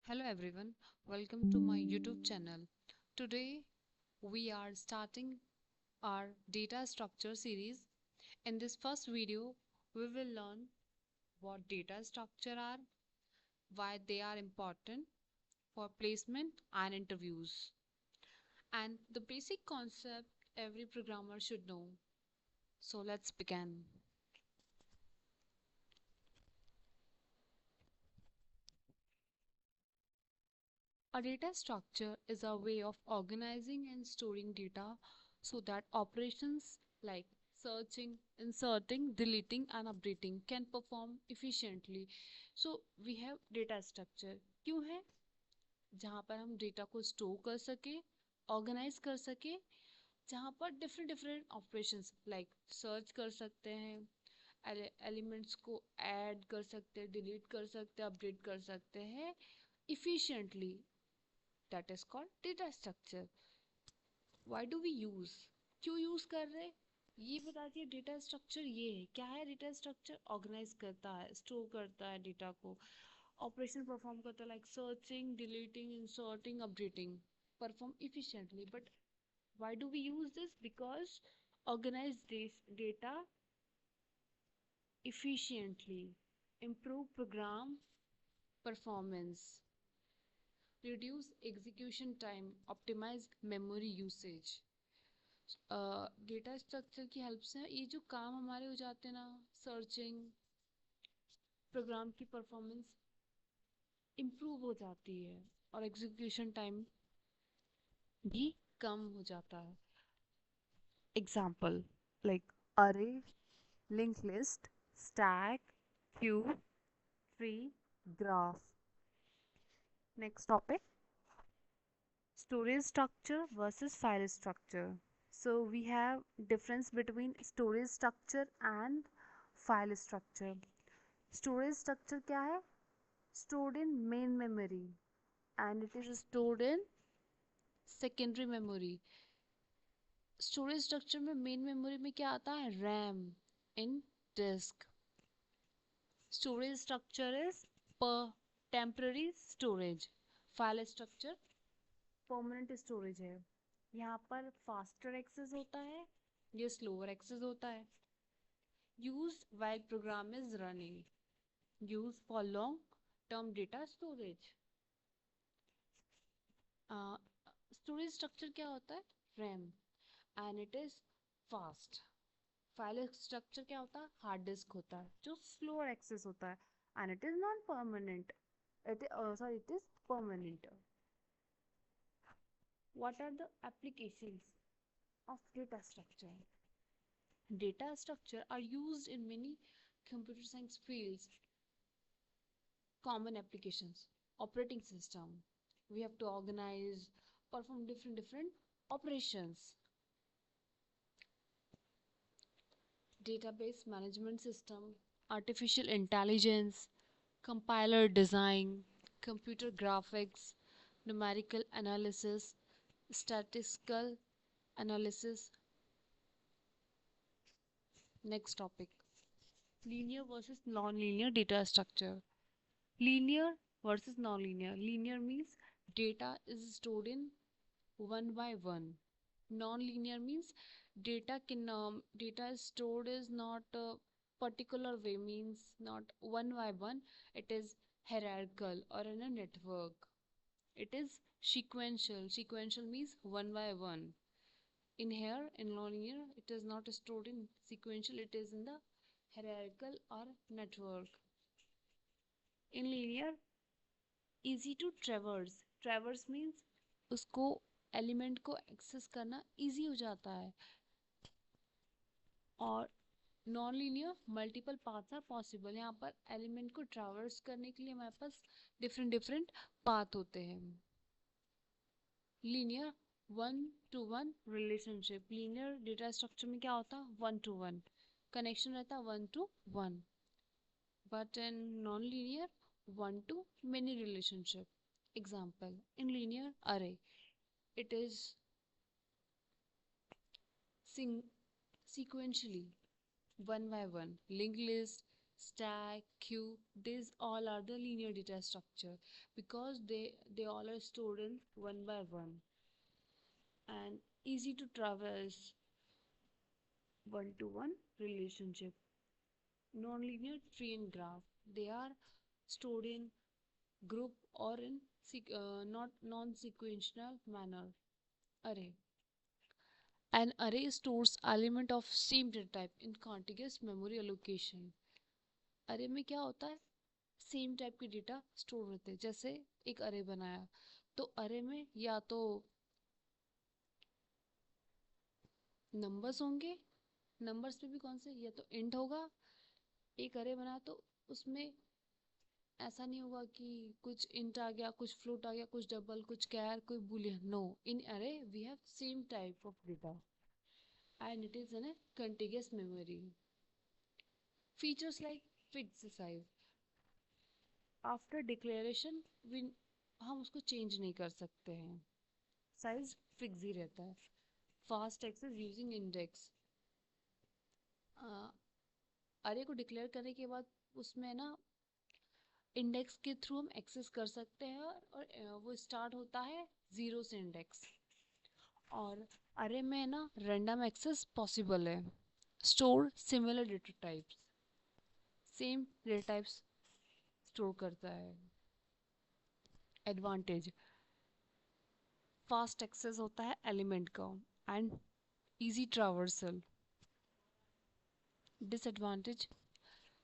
Hello everyone, welcome to my YouTube channel. Today we are starting our data structure series. In this first video, we will learn what data structure are, why they are important for placement and interviews, and the basic concept every programmer should know. So let's begin. A data structure is a way of organizing and storing data so that operations like searching, inserting, deleting, and updating can perform efficiently. So we have data structure. क्यों है? जहाँ पर हम data को store कर सके, organise कर सके, जहाँ पर different different operations like search कर सकते हैं, एलिमेंट्स को ऐड कर सकते हैं, डिलीट कर सकते हैं, अपडेट कर सकते हैं efficiently. That is called data structure. Why do we use? क्यों यूज कर रहे? ये बता दिए डेटा स्ट्रक्चर ये है। क्या है डेटा स्ट्रक्चर? ऑर्गेनाइज करता है, स्टोर करता है डेटा को, ऑपरेशन परफॉर्म करता है like searching, deleting, inserting, updating, perform efficiently. But why do we use this? Because organize this data efficiently, improve program performance, reduce execution time, optimize memory usage. Data structure की help से ये जो काम हमारे हो जाते हैं ना, सर्चिंग, प्रोग्राम की परफॉर्मेंस इम्प्रूव हो जाती है और एग्जीक्यूशन टाइम भी कम हो जाता है. एग्जाम्पल लाइक अरे, link list, stack, Q, tree, graph. Next topic, storage structure versus file structure. So we have difference between storage structure and file structure. Storage structure क्या है? Stored in main memory and it is stored in secondary memory. Storage structure में main memory में क्या आता है? RAM in disk. Storage structure is per temporary storage. File structure permanent storage है. यहाँ पर फास्टर एक्सेस होता है, ये स्लोअर एक्सेस होता है. Use while program is running, use for long term data storage. Storage structure क्या होता है? RAM and it is fast. File structure क्या होता है? हार्ड डिस्क होता है जो स्लोअर एक्सेस होता है and it is non permanent. It is permanent. What are the applications of data structure? Data structure are used in many computer science fields. Common applications, operating system. We have to organize, perform different operations. Database management system, artificial intelligence, compiler design, computer graphics, numerical analysis, statistical analysis. Next topic, linear versus non-linear data structure. Linear versus non-linear. Linear means data is stored in one by one. Non-linear means data is stored is not a particular way, means not one by one. It is hierarchical or in a network. It is sequential. Sequential means one by one. In here, in non-linear, it is not stored in sequential. It is in the hierarchical or network. In linear, easy to traverse. Traverse means उसको element को access करना easy हो जाता है. और non linear, multiple paths are possible. यहाँ पर element को ट्रैवर्स करने के लिए हमारे पास डिफरेंट पाथ होते हैं. Linear, one two one relationship. Linear data structure में क्या होता है? वन टू वन कनेक्शन रहता है, one two one. But in non-linear, one to many relationship. Example, in linear array, it is sequentially, one by one. Linked list, stack, queue, these all are the linear data structure because they all are stored in one by one and easy to traverse one-to-one relationship. Non-linear tree and graph, they are stored in group or in not non-sequential manner. Array. An array stores element of same data type in contiguous memory allocation. अरे में क्या होता है same type के data store होते हैं जैसे एक अरे बनाया तो अरे में या तो नंबर्स होंगे नंबर्स में भी कौन से या तो इंट होगा एक अरे बनाया तो उसमें ऐसा नहीं होगा कि कुछ इंट आ गया कुछ फ्लोट आ गया कुछ डबल कुछ कैर कोई Boolean no in array we have same type of data and it is in a contiguous memory. Features like fixed size. After declaration हम उसको चेंज नहीं कर सकते हैं साइज फिक्स ही रहता है फास्ट एक्सेस यूजिंग इंडेक्स अरे को डिक्लेयर करने के बाद उसमें ना इंडेक्स के थ्रू हम एक्सेस कर सकते हैं और वो स्टार्ट होता है जीरो से इंडेक्स और अरे में ना रैंडम एक्सेस पॉसिबल है store similar data types same data types store करता है एडवांटेज फास्ट एक्सेस होता है एलिमेंट का and easy traversal disadvantage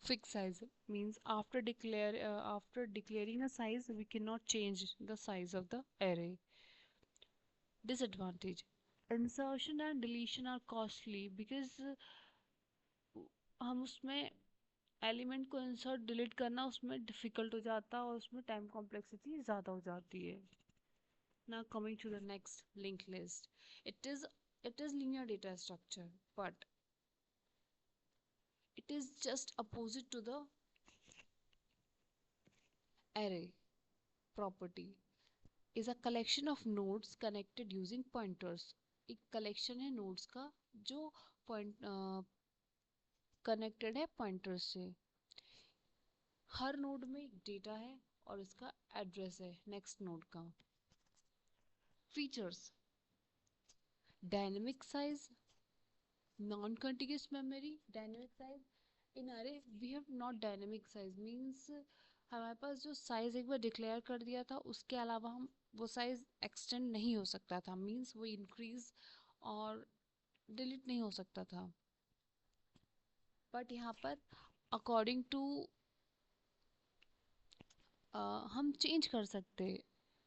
fixed size means after declaring a size we cannot change the size of the array. Disadvantage insertion and deletion are costly because हम उसमें element को insert delete करना उसमें difficult हो जाता है और उसमें टाइम कॉम्प्लेक्सिटी ज़्यादा हो जाती है. Now coming to the next linked list, it is linear data structure but it is just opposite to the array. Property is a collection of nodes connected using pointers. एक collection है nodes का जो point connected है pointers से. हर node में एक data है और इसका एड्रेस है नेक्स्ट नोड का. Features dynamic size non continuous memory. Dynamic size in array we have not dynamic size means हमारे पास जो साइज एक बार डिक्लेयर कर दिया था उसके अलावा हम वो साइज एक्सटेंड नहीं हो सकता था मींस वो इंक्रीज और डिलीट नहीं हो सकता था. बट यहाँ पर अकॉर्डिंग टू हम चेंज कर सकते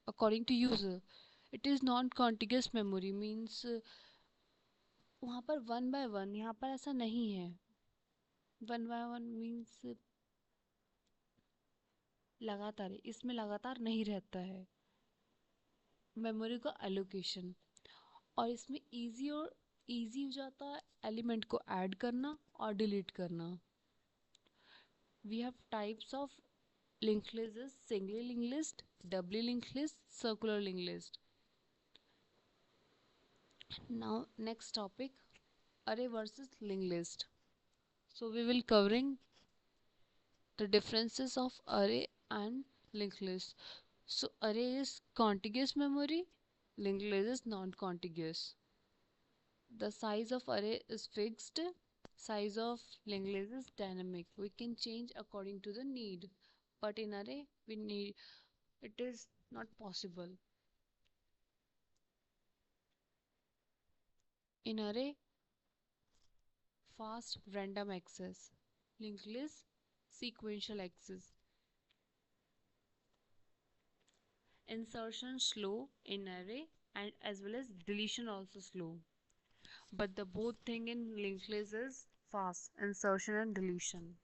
according to user. It is non contiguous memory means वहाँ पर वन बाय वन यहाँ पर ऐसा नहीं है. वन बाय वन मींस लगातार इसमें लगातार नहीं रहता है मेमोरी का एलोकेशन और इसमें इजी हो जाता है एलिमेंट को ऐड करना और डिलीट करना. We have types of linked list is singly linked list, doubly linked list, circular linked list. Now next topic, array versus linked list. So we will covering the differences of array and linked list. So array is contiguous memory, linked list is non-contiguous. The size of array is fixed, size of linked list is dynamic. We can change according to the need, but in array it is not possible. In array, fast random access, linked list, sequential access. Insertion slow in array and as well as deletion also slow. But the both thing in linked list is fast, insertion and deletion.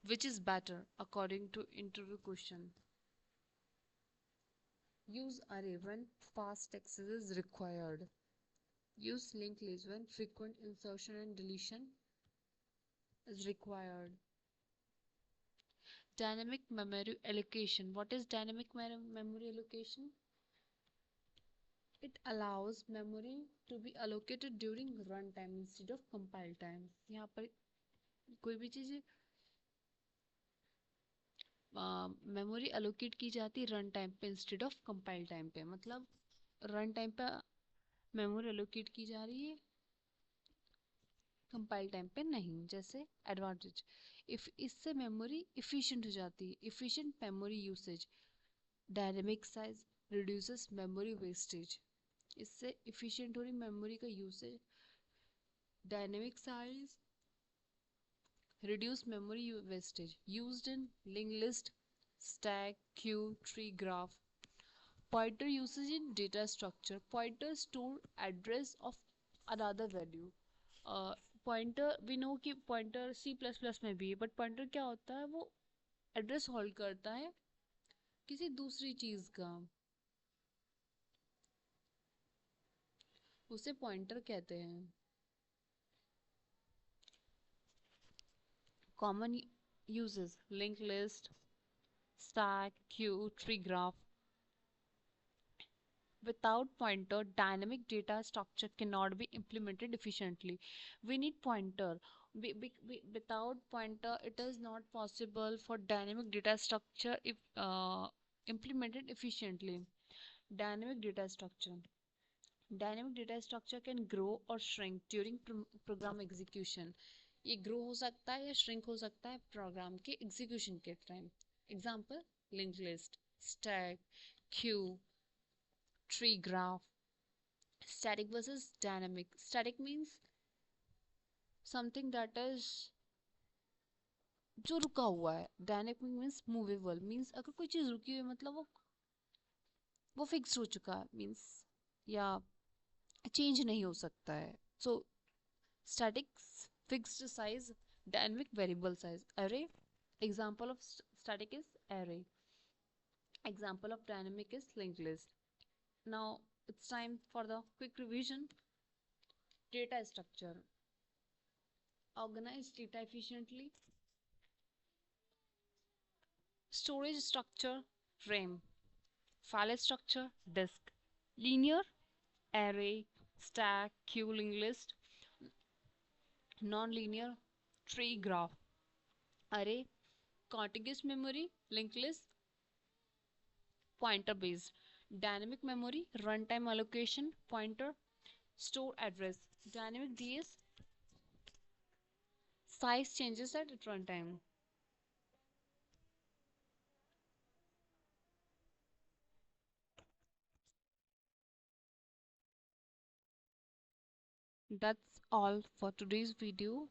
Which is better according to interview question? Use array when fast access is required. Use linked list when frequent insertion and deletion is required. Dynamic memory allocation. What is dynamic memory allocation? It allows memory to be allocated during runtime instead of compile time. यहाँ पर कोई भी चीज़ memory allocate की जाती run time पे instead of compile time पे, मतलब run time पे मेमोरी एलोकेट की जा रही है, कंपाइल टाइम पे नहीं। जैसे एडवांटेज, इफ इससे मेमोरी इफिशिएंट हो जाती है, efficient memory usage, dynamic size reduces memory wastage. इससे इफिशिएंट हो रही मेमोरी का usage, dynamic size reduce memory wastage, used in linked list, stack, queue, tree graph. Pointer usage in data structure. Pointer store address of another value. Pointer we know कि pointer C plus plus में भी है, but pointer क्या होता है, वो address hold करता है किसी दूसरी चीज का, उसे पॉइंटर कहते हैं। Common uses link list, stack, queue, tree graph. Without pointer, dynamic data structure cannot be implemented efficiently. We need pointer. Without pointer, it is not possible for dynamic data structure if implemented efficiently. Dynamic data structure. Dynamic data structure can grow or shrink during program execution. ये grow हो सकता है या shrink हो सकता है program के execution के time. Example: linked list, stack, queue, tree graph. Static versus dynamic. Static means something that is जो रुका हुआ है, डायनेमिक मीन्स मूवेबल, मीन्स अगर कोई चीज रुकी हुई है मतलब वो फिक्स हो चुका है, मीन्स या चेंज नहीं हो सकता है। So static fixed size, dynamic variable size. अरे example of static is array, example of dynamic is linked list. Now it's time for the quick revision. Data structure: organize data efficiently. Storage structure: RAM. File structure: disk. Linear: array, stack, queue, linked list. Non-linear: tree graph. Array, contiguous memory, linked list, pointer based. Dynamic memory, runtime allocation, pointer, store address. Dynamic DS, size changes at runtime. That's all for today's video.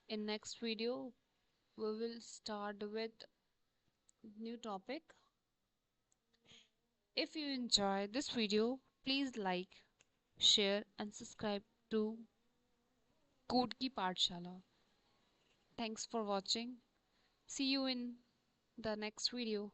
In next video, we will start with new topic. If you enjoy this video, please like, share and subscribe to Code Ki Pathshala. Thanks for watching. See you in the next video.